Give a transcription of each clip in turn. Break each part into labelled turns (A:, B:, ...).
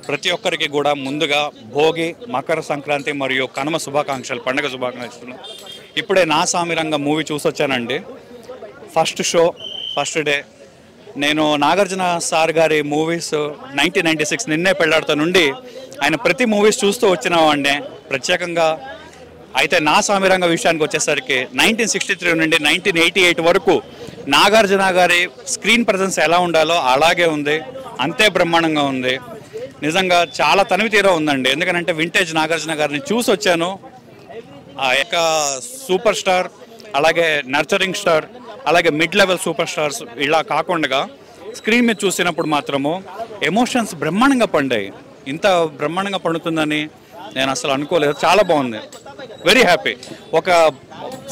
A: ప్రతి ఒక్కరికి కూడా ముందుగా భోగి, మకర సంక్రాంతి మరియు కనుమ శుభాకాంక్షలు, పండుగ శుభాకాంక్షలు. ఇప్పుడే నా సామిరంగ మూవీ చూసొచ్చానండి. First show, first day. నేను నాగార్జున సార్ గారి మూవీస్ 1996 నిన్నే పెళ్ళాడుతా నుండి ఆయన ప్రతి మూవీస్ చూస్తూ వచ్చినామండి ప్రత్యేకంగా. అయితే నా సామిరంగ విషయానికి వచ్చేసరికి 1963 నుండి 1988 వరకు నాగార్జున గారి స్క్రీన్ ప్రజెన్స్ ఎలా ఉండాలో అలాగే ఉంది, అంతే బ్రహ్మాండంగా ఉంది. నిజంగా చాలా తనివి తీరా ఉందండి. ఎందుకంటే వింటేజ్ నాగార్జున గారిని చూసి వచ్చాను. ఆ యొక్క సూపర్ స్టార్, అలాగే నర్చరింగ్ స్టార్, అలాగే మిడ్ లెవెల్ సూపర్ స్టార్స్ ఇలా కాకుండా స్క్రీన్ మీద చూసినప్పుడు మాత్రము ఎమోషన్స్ బ్రహ్మాండంగా పండాయి. ఇంత బ్రహ్మాండంగా పండుతుందని నేను అసలు అనుకోలేదు. చాలా బాగుంది, వెరీ హ్యాపీ. ఒక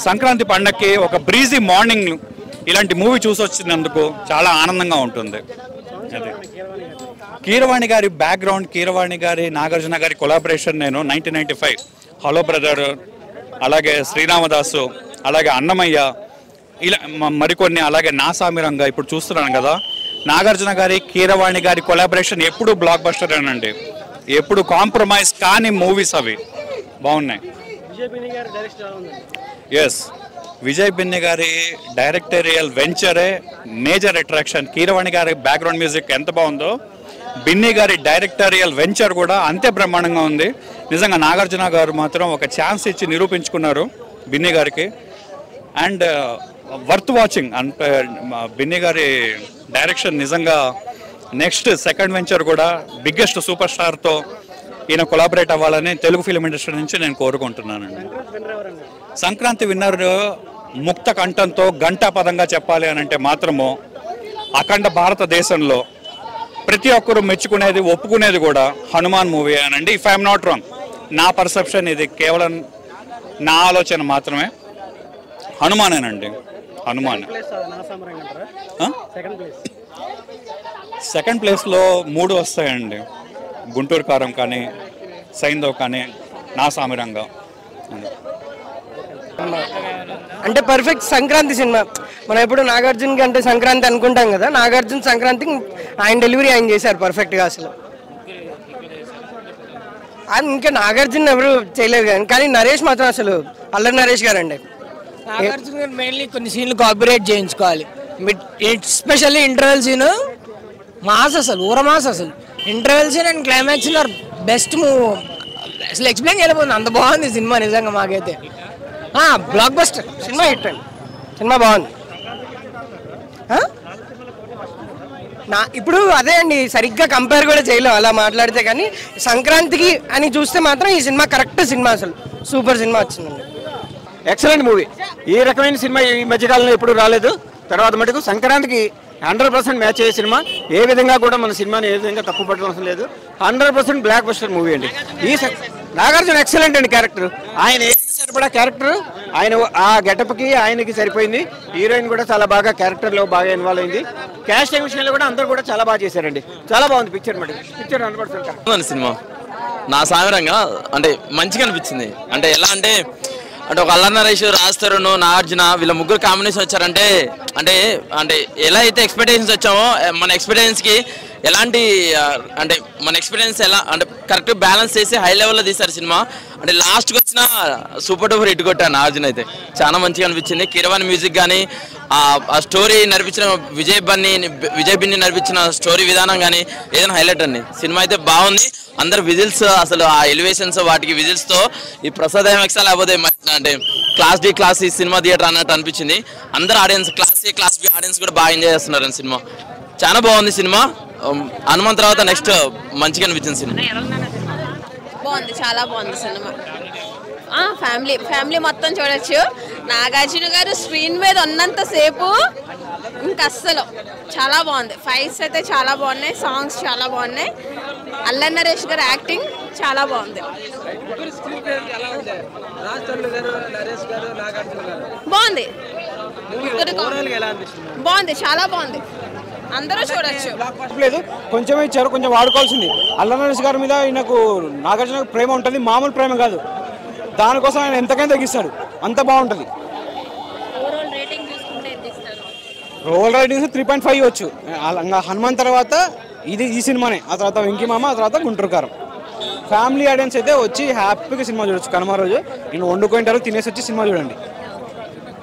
A: సంక్రాంతి పండగకి ఒక బ్రీజీ మార్నింగ్ ఇలాంటి మూవీ చూసి వచ్చినందుకు చాలా ఆనందంగా ఉంటుంది. అదే కీరవాణి గారి బ్యాక్గ్రౌండ్, కీరవాణి గారి నాగార్జున గారి కొలాబరేషన్ నేను 1995 హలో బ్రదర్, అలాగే శ్రీరామదాసు, అలాగే అన్నమయ్య, ఇలా మరికొన్ని, అలాగే నా సామిరంగా ఇప్పుడు చూస్తున్నాను కదా. నాగార్జున గారి కీరవాణి గారి కొలాబరేషన్ ఎప్పుడు బ్లాక్ బస్టర్ అనండి, ఎప్పుడు కాంప్రమైజ్ కాని మూవీస్ అవి బాగున్నాయి. ఎస్, విజయ్ బిన్ని గారి డైరెక్టోరియల్ వెంచరే మేజర్ అట్రాక్షన్. కీరవాణి గారి బ్యాక్గ్రౌండ్ మ్యూజిక్ ఎంత బాగుందో, బిన్ని గారి డైరెక్టోరియల్ వెంచర్ కూడా అంతే బ్రహ్మాండంగా ఉంది. నిజంగా నాగార్జున గారు మాత్రం ఒక ఛాన్స్ ఇచ్చి నిరూపించుకున్నారు బిన్ని గారికి. And worth watching. అంటే బిన్ని గారి డైరెక్షన్ నిజంగా నెక్స్ట్ సెకండ్ వెంచర్ కూడా బిగ్గెస్ట్ సూపర్ స్టార్తో ఈయన కొలాబరేట్ అవ్వాలని తెలుగు ఫిలిం ఇండస్ట్రీ నుంచి నేను కోరుకుంటున్నానండి. సంక్రాంతి విన్నర్ ముక్త కంఠంతో గంటాపదంగా చెప్పాలి అని అంటే మాత్రము అఖండ భారతదేశంలో ప్రతి ఒక్కరూ మెచ్చుకునేది, ఒప్పుకునేది కూడా హనుమాన్ మూవీ అనండి. ఇఫ్ ఐఎమ్ నాట్ రాంగ్, నా పర్సెప్షన్ ఇది, కేవలం నా ఆలోచన మాత్రమే. హనుమానేనండి, హనుమాన్. సెకండ్ ప్లేస్లో 3 వస్తాయండి. గుంటూరు కారం కానీ, సైంధవ్ కానీ, నా సామిరంగా.
B: అంటే పర్ఫెక్ట్ సంక్రాంతి సినిమా. మనం ఎప్పుడు నాగార్జునకి అంటే సంక్రాంతి అనుకుంటాం కదా, నాగార్జున సంక్రాంతి ఆయన డెలివరీ ఆయన చేశారు పర్ఫెక్ట్గా. అసలు అది ఇంకా నాగార్జున ఎవరు చేయలేదు కానీ నరేష్ మాత్రం అసలు అల్లరి నరేష్ గారు అండి.
C: నాగార్జున గారు మెయిన్లీ కొన్ని సీన్లు కాపీరైట్ చేయించుకోవాలి. ఎస్పెషల్లీ ఇంటర్వెల్ సీన్ మాస్, అసలు ఊర మాస్. అసలు interval scene and climax scene are best move. అసలు ఎక్స్ప్లెయిన్ చేయలేకపోతుంది, అంత బాగుంది సినిమా నిజంగా. మాకైతే బ్లాక్ బస్టర్
B: సినిమా హిట్ అండి, సినిమా బాగుంది. ఇప్పుడు అదే అండి, సరిగ్గా కంపేర్ కూడా చేయలేం అలా మాట్లాడితే. కానీ సంక్రాంతికి అని చూస్తే మాత్రం ఈ సినిమా కరెక్ట్ సినిమా, అసలు సూపర్ సినిమా వచ్చిందండి.
D: Excellent movie. ఈ రకమైన సినిమా ఈ మధ్యకాలంలో ఎప్పుడు రాలేదు. తర్వాత మటుకు సంక్రాంతికి 100% మ్యాచ్ అయ్యే సినిమా. ఏ విధంగా కూడా మన సినిమాని ఏ విధంగా తప్పు పట్టడం లేదు. 100% బ్లాక్ బస్టర్ మూవీ అండి. ఈ నాగార్జున ఎక్సలెంట్ అండి క్యారెక్టర్. ఆయన ఏజ్కి సరిపడా క్యారెక్టర్, ఆయన ఆ గెటప్కి ఆయనకి సరిపోయింది. హీరోయిన్ కూడా చాలా బాగా క్యారెక్టర్లో బాగా ఇన్వాల్వ్ అయింది. క్యాస్టింగ్ విషయంలో కూడా అందరూ కూడా చాలా బాగా చేశారండి. చాలా బాగుంది పిక్చర్. పిక్చర్ 100%
E: సినిమా నా సామిరంగా అంటే మంచిగా అనిపించింది. అంటే ఎలా అంటే ఒక అల్లరి నరేష్, రాజ్ తరుణ్, నాగార్జున వీళ్ళ ముగ్గురు కాంబినేషన్ వచ్చారంటే అంటే అంటే ఎలా అయితే ఎక్స్పెక్టేషన్స్ వచ్చామో మన ఎక్స్పీరియన్స్కి ఎలాంటి అంటే మన ఎక్స్పీరియన్స్ ఎలా అంటే కరెక్ట్ బ్యాలెన్స్ చేసి హై లెవెల్లో తీశారు సినిమా. అంటే లాస్ట్కి వచ్చిన సూపర్ డూపర్ హిట్ కొట్టాను. నాగార్జున అయితే చాలా మంచిగా అనిపించింది. కీరవాణి మ్యూజిక్ కానీ, ఆ స్టోరీ నడిపించిన విజయ్ బిన్ని నడిపించిన స్టోరీ విధానం కానీ ఏదైనా హైలైట్ అండి. సినిమా అయితే బాగుంది. అందరు విజిల్స్, అసలు ఆ ఎలివేషన్స్ వాటికి విజిల్స్తో ఈ ప్రసాద్ ఎంఎక్స్ లేకపోతే అంటే class D class C cinema theatre అన్నట్టు అనిపించింది. అందరు audience, class A class B audience కూడా బాగా ఎంజాయ్ చేస్తున్నారు అండి. సినిమా చాలా బాగుంది. సినిమా హనుమాన్ తర్వాత నెక్స్ట్ మంచిగా అనిపించింది సినిమా.
F: బాగుంది, చాలా బాగుంది సినిమా. ఫ్యామిలీ మొత్తం చూడొచ్చు. నాగార్జున గారు స్క్రీన్ మీద ఉన్నంతసేపు ఇంకా అస్సలు చాలా బాగుంది. ఫైట్స్ అయితే చాలా బాగున్నాయి, సాంగ్స్ చాలా బాగున్నాయి. అల్లరి నరేష్ గారు యాక్టింగ్ చాలా బాగుంది. బాగుంది, బాగుంది, చాలా బాగుంది. అందరూ చూడొచ్చు.
D: లేదు, కొంచెం ఇచ్చారు, కొంచెం వాడుకోవాల్సింది. అల్లరి నరేష్ గారి మీద ఈయనకు నాగార్జున ప్రేమ ఉంటుంది, మామూలు ప్రేమ కాదు. దానికోసం ఆయన ఎంతకైనా తగ్గిస్తాడు, అంత బాగుంటుంది. ఓవరాల్ రేటింగ్స్ 3.5 ఇవ్వచ్చు. హనుమాన్ తర్వాత
G: ఇది ఈ సినిమానే. ఆ తర్వాత వెంకీ మామ, ఆ తర్వాత గుంటూరు కారం. ఫ్యామిలీ ఆడియన్స్ అయితే వచ్చి హ్యాపీగా సినిమా చూడొచ్చు. కనుమ రోజు నేను వండుకుంటారు, తినేసి వచ్చి సినిమా చూడండి.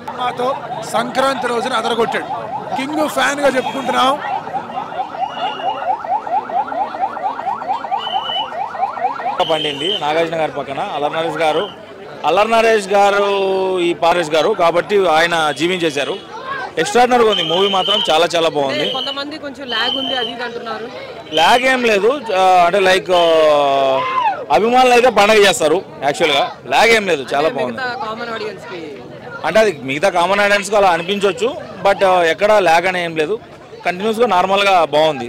H: సినిమాతో సంక్రాంతి రోజున అదరగొట్టాడు. కింగ్ ఫ్యాన్గా చెప్పుకుంటున్నాం.
I: పండింది నాగార్జున గారి పక్కన అల్లరి నరేష్ గారు ఈ పారేష్ గారు కాబట్టి ఆయన జీవించేశారు. ఎక్స్ట్రాడినరీగా ఉంది మూవీ, మాత్రం చాలా చాలా బాగుంది.
B: కొంతమంది కొంచెం లాగ్ ఉంది అది అంటున్నారు.
I: లాగ్ ఏం లేదు, అంటే లైక్ అభిమానులు అయితే పండగ చేస్తారు. యాక్చువల్గా లాగ్ ఏం లేదు, చాలా బాగుంది. అంటే అది మిగతా కామన్ ఆడియన్స్కి అలా అనిపించవచ్చు, బట్ ఎక్కడ లాగ్ అని ఏం లేదు. కంటిన్యూస్గా నార్మల్గా బాగుంది.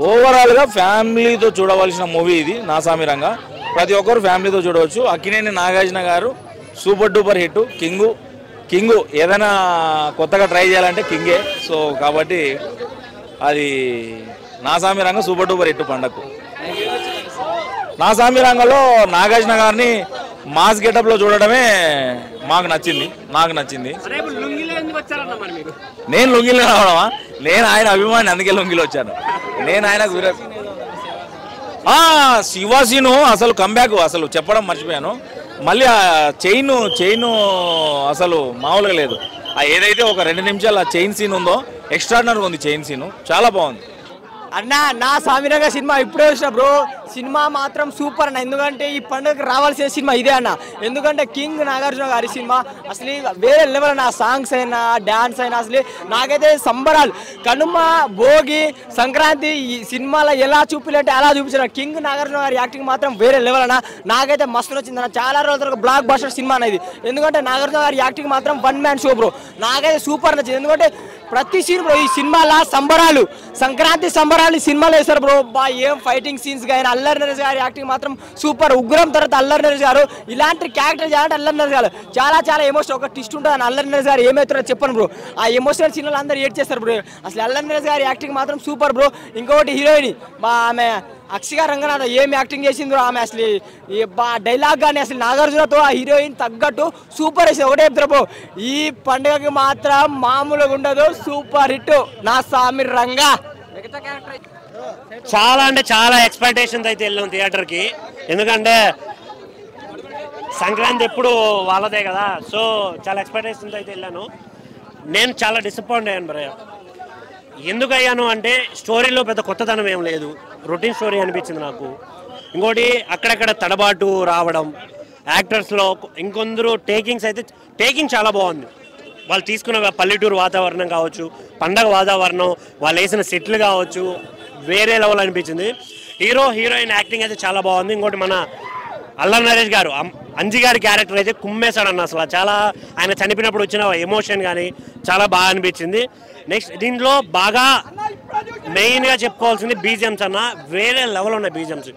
I: ఓవరాల్గా ఫ్యామిలీతో చూడవలసిన మూవీ ఇది. నా సామిరంగా ప్రతి ఒక్కరు ఫ్యామిలీతో చూడవచ్చు. అక్కినేని నాగార్జున గారు సూపర్ డూపర్ హిట్. కింగు ఏదైనా కొత్తగా ట్రై చేయాలంటే కింగే. సో కాబట్టి అది నా సామిరంగా సూపర్ డూపర్ హిట్ పండగకు. నా సామిరంగంలో నాగార్జున గారిని మాస్ గెటప్లో చూడడమే నాకు నచ్చింది. నేను లొంగిలో రావడమా? నేను ఆయన అభిమాని, అందుకే లొంగిలో వచ్చాను. నేను ఆయన శివాసీను అసలు కంబ్యాక్ అసలు చెప్పడం మర్చిపోయాను. మళ్ళీ ఆ చైన్ అసలు మామూలుగా లేదు. ఏదైతే ఒక 2 నిమిషాలు ఆ చైన్ సీన్ ఉందో ఎక్స్ట్రాడినరీగా ఉంది. చైన్ సీను చాలా బాగుంది.
C: అన్న నా సామిరంగ సినిమా ఇప్పుడే వచ్చిన బ్రో. సినిమా మాత్రం సూపర్ అన్న. ఎందుకంటే ఈ పండుగకి రావాల్సిన సినిమా ఇదే అన్న. ఎందుకంటే కింగ్ నాగార్జున గారి సినిమా అసలు వేరే లెవెల్ అన్న. సాంగ్స్ అయినా డ్యాన్స్ అయినా అసలు నాకైతే సంబరాలు. కనుమ, భోగి, సంక్రాంతి ఈ సినిమాలో ఎలా చూపిలంటే అలా చూపించారు. కింగ్ నాగార్జున గారి యాక్టింగ్ మాత్రం వేరే లెవెల్ అన్న. నాకైతే మస్తు నచ్చింది అన్న. చాలా రోజులకు బ్లాక్ బస్టర్ సినిమా అనేది. ఎందుకంటే నాగార్జున గారి యాక్టింగ్ మాత్రం 1 మ్యాన్ షో బ్రో. నాకైతే సూపర్ నచ్చింది. ఎందుకంటే ప్రతి సీన్ బ్రో ఈ సినిమాలో సంబరాలు, సంక్రాంతి సంబరాలు సినిమాలో వేస్తారు బ్రో. ఏం ఫైటింగ్ సీన్స్ కానీ అల్లరి నరేష్ గారి యాక్టింగ్ మాత్రం సూపర్. ఉగ్రం తర్వాత అల్లరి నరేష్ గారు ఇలాంటి క్యారెక్టర్ చేయాలంటే అల్లరి నరేష్ గారు చాలా ఎమోషన్. ఒక ట్విస్ట్ ఉంటుంది అని అల్లరి నరేష్ గారు ఏమవుతారో చెప్పను బ్రో. ఆ ఎమోషనల్ సీన్లు అందరూ ఏడ్ చేస్తారు బ్రో. అసలు అల్లరి నరేష్ గారి యాక్టింగ్ మాత్రం సూపర్ బ్రో. ఇంకొకటి హీరోయిన్ ఆమె అక్షిగా రంగనాథ్ ఏం యాక్టింగ్ చేసిందో ఆమె అసలు డైలాగ్ కానీ అసలు నాగార్జునతో ఆ హీరోయిన్ తగ్గట్టు సూపర్ వేసింది. ఒకటే చెప్తారు బ్రో, ఈ పండుగకి మాత్రం మామూలుగా ఉండదు, సూపర్ హిట్ నా సామిరంగా.
J: చాలా అంటే చాలా ఎక్స్పెక్టేషన్స్ అయితే వెళ్ళాం థియేటర్కి. ఎందుకంటే సంక్రాంతి ఎప్పుడు వాళ్ళదే కదా. సో చాలా ఎక్స్పెక్టేషన్స్ అయితే వెళ్ళాను. నేను చాలా డిసప్పాయింట్ అయ్యాను భయ్య. ఎందుకు అయ్యాను అంటే స్టోరీలో పెద్ద కొత్తదనం ఏం లేదు, రొటీన్ స్టోరీ అనిపించింది నాకు. ఇంకోటి అక్కడక్కడ తడబాటు రావడం, యాక్టర్స్లో ఇంకొందరు టేకింగ్ చాలా బాగుంది. వాళ్ళు తీసుకున్న పల్లెటూరు వాతావరణం కావచ్చు, పండగ వాతావరణం, వాళ్ళు వేసిన సెట్లు కావచ్చు, వేరే లెవెల్ అనిపించింది. హీరోయిన్ యాక్టింగ్ అయితే చాలా బాగుంది. ఇంకోటి మన అల్లరి నరేష్ గారు అంజి గారి క్యారెక్టర్ అయితే కుమ్మేశాడన్న. అసలు చాలా ఆయన చనిపోయినప్పుడు వచ్చిన ఎమోషన్ కానీ చాలా బాగా అనిపించింది. నెక్స్ట్ దీంట్లో బాగా మెయిన్గా చెప్పుకోవాల్సింది బీజిఎమ్స్ అన్న. వేరే లెవెల్ ఉన్నాయి బీజిఎమ్స్.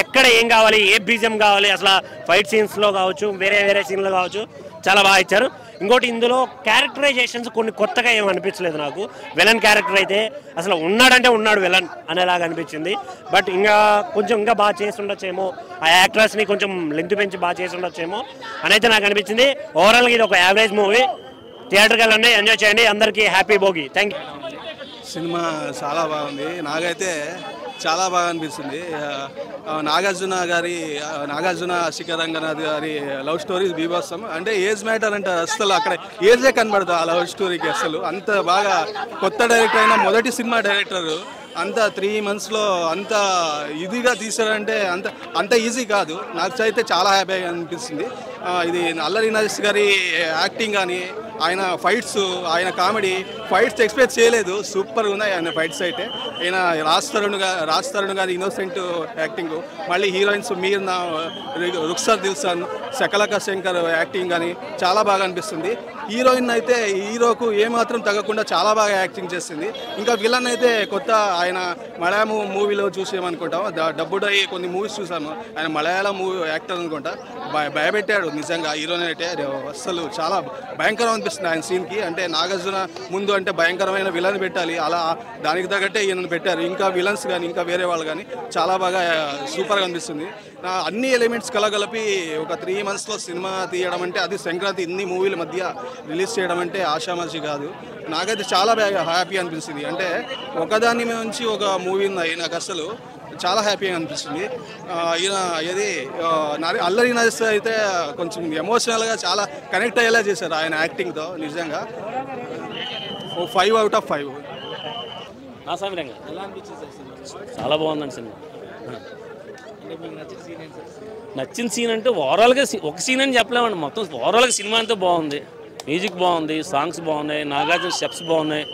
J: ఎక్కడ ఏం కావాలి, ఏ బీజిఎం కావాలి, అసలు ఫైట్ సీన్స్లో కావచ్చు, వేరే సీన్లో కావచ్చు, చాలా బాగా ఇచ్చారు. ఇంకోటి ఇందులో క్యారెక్టరైజేషన్స్ కొన్ని కొత్తగా ఏమి అనిపించలేదు నాకు. విలన్ క్యారెక్టర్ అయితే అసలు ఉన్నాడంటే ఉన్నాడు విలన్ అనేలాగా అనిపించింది. బట్ ఇంకా బాగా చేసి ఉండొచ్చేమో, ఆ యాక్టర్స్ని కొంచెం లెంత్ పెంచి బాగా చేసి ఉండొచ్చేమో అనైతే నాకు అనిపించింది. ఓవరాల్గా ఇది ఒక యావరేజ్ మూవీ. థియేటర్కి వెళ్ళండి, ఎంజాయ్ చేయండి. అందరికీ happy Bhogi. Thank you.
K: Cinema చాలా బాగుంది. నాకైతే చాలా బాగా అనిపిస్తుంది. నాగార్జున శిఖర్ రంగనాథ్ గారి లవ్ స్టోరీ బీభత్సం. అంటే ఏజ్ మ్యాటర్ అంటే అసలు అక్కడ ఏజే కనబడదు ఆ లవ్ స్టోరీకి. అసలు అంత బాగా కొత్త డైరెక్టర్ అయినా మొదటి సినిమా డైరెక్టర్ అంత 3 monthsలో అంత ఇదిగా తీసారంటే అంత ఈజీ కాదు. నాకు అయితే చాలా హ్యాపీగా అనిపిస్తుంది. ఇది అల్లరి నరేష్ గారి యాక్టింగ్ కానీ, ఆయన ఫైట్స్, ఆయన కామెడీ ఫైట్స్ ఎక్స్పెక్ట్ చేయలేదు. సూపర్గా ఉన్నాయి ఆయన ఫైట్స్ అయితే. ఆయన రాజ్ తరుణ్ గారి ఇన్నోసెంట్ యాక్టింగ్, మళ్ళీ హీరోయిన్స్ మీర్నా, రుక్సార్ దిల్సన్, శకలక శంకర్ యాక్టింగ్ కానీ చాలా బాగా అనిపిస్తుంది. హీరోయిన్ అయితే హీరోకు ఏమాత్రం తగ్గకుండా చాలా బాగా యాక్టింగ్ చేస్తుంది. ఇంకా విలన్ అయితే కొత్త, ఆయన మలయాళం మూవీలో చూసామనుకుంటాం, డబ్బుడై కొన్ని మూవీస్ చూసాము. ఆయన మలయాళం మూవీ యాక్టర్ అనుకుంటా, భయపెట్టాడు. నిజంగా హీరోని అయితే అసలు చాలా భయంకరం అనిపిస్తుంది ఆయన సీన్కి. అంటే నాగార్జున ముందు అంటే భయంకరమైన విలన్ పెట్టాలి, అలా దానికి తగ్గట్టే ఈయనను పెట్టారు. ఇంకా విలన్స్ కానీ ఇంకా వేరే వాళ్ళు కానీ చాలా బాగా సూపర్గా అనిపిస్తుంది. అన్ని ఎలిమెంట్స్ కలగలిపి ఒక 3 monthsలో సినిమా తీయడం అంటే, అది సంక్రాంతి ఇన్ని మూవీల మధ్య రిలీజ్ చేయడం అంటే ఆషామాషి కాదు. నాకైతే చాలా హ్యాపీ అనిపిస్తుంది. అంటే ఒకదాని నుంచి ఒక మూవీ ఉన్నాయి, నాకు అసలు చాలా హ్యాపీగా అనిపిస్తుంది. ఈయన ఏది అల్లరి నరేష్ అయితే కొంచెం ఎమోషనల్గా చాలా కనెక్ట్ అయ్యేలా చేశారు ఆయన యాక్టింగ్తో. నిజంగా 5 out of 5.
L: నా సామిరంగా చాలా బాగుందండి సినిమా. నచ్చిన సీన్ అంటే ఓవరాల్గా ఒక సీన్ అని చెప్పలేమండి, మొత్తం ఓవరాల్గా సినిమా అంతా బాగుంది. మ్యూజిక్ బాగుంది, సాంగ్స్ బాగున్నాయి, నాగార్జున స్టెప్స్ బాగున్నాయి,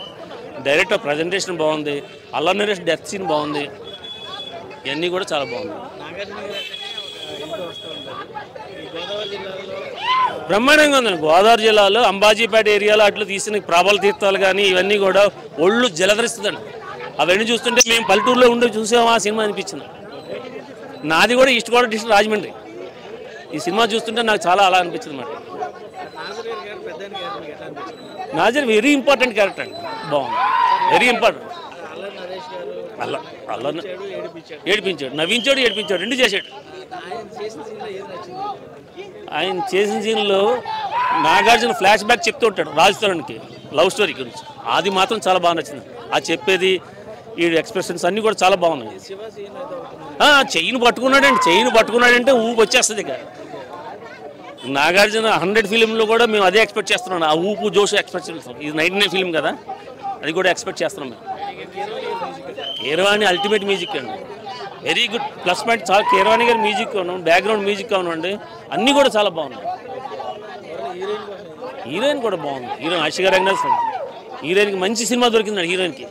L: డైరెక్టర్ ప్రజెంటేషన్ బాగుంది, అల్లరి నరేష్ డెత్ సీన్ బాగుంది, ఇవన్నీ కూడా చాలా బాగుంది. బ్రహ్మాండంగా ఉందండి. గోదావరి జిల్లాలో అంబాజీపేట ఏరియాలో అట్లు తీసిన ప్రాబల తీర్థాలు కానీ ఇవన్నీ కూడా ఒళ్ళు జలధరిస్తుందండి. అవన్నీ చూస్తుంటే మేము పల్లెటూరులో ఉండి చూసాము ఆ సినిమా అనిపించింది. నాది కూడా ఈస్ట్ గోదావరి డిస్ట్రిక్ట్ రాజమండ్రి. ఈ సినిమా చూస్తుంటే నాకు చాలా అలా అనిపించింది అన్నమాట. నాజర్ వెరీ ఇంపార్టెంట్ క్యారెక్టర్ అండి, బాగుంది, వెరీ ఇంపార్టెంట్. ఏడిపించాడు, నవ్వించాడు, ఏడిపించాడు, రెండు చేశాడు. ఆయన చేసిన సీన్లో నాగార్జున ఫ్లాష్ బ్యాక్ చెప్తూ ఉంటాడు రాజస్థాన్కి లవ్ స్టోరీ గురించి. అది మాత్రం చాలా బాగా నచ్చింది. అది చెప్పేది ఈ ఎక్స్ప్రెషన్స్ అన్నీ కూడా చాలా బాగున్నాయి. చెయ్యిని పట్టుకున్నాడంటే ఊపు వచ్చేస్తుంది. ఇక నాగార్జున 100 ఫిలింలో కూడా మేము అదే ఎక్స్పెక్ట్ చేస్తున్నాం. ఆ ఊపు జోష్ ఎక్స్పెక్ట్ చేస్తున్నాం. ఇది 99 ఫిలిం కదా, అది కూడా ఎక్స్పెక్ట్ చేస్తున్నాం మేము. కీరవాణి అల్టిమేట్ మ్యూజిక్ అండి, వెరీ గుడ్ ప్లస్ పాయింట్. చాలా కీరవాణి గారి మ్యూజిక్ బ్యాక్గ్రౌండ్ మ్యూజిక్ కానివ్వండి, అన్నీ కూడా చాలా బాగున్నాయి. హీరోయిన్ కూడా బాగుంది. హీరోయిన్ ఆశిగా రంగనాథ్. హీరోయిన్కి మంచి సినిమా దొరికిందండి హీరోయిన్కి.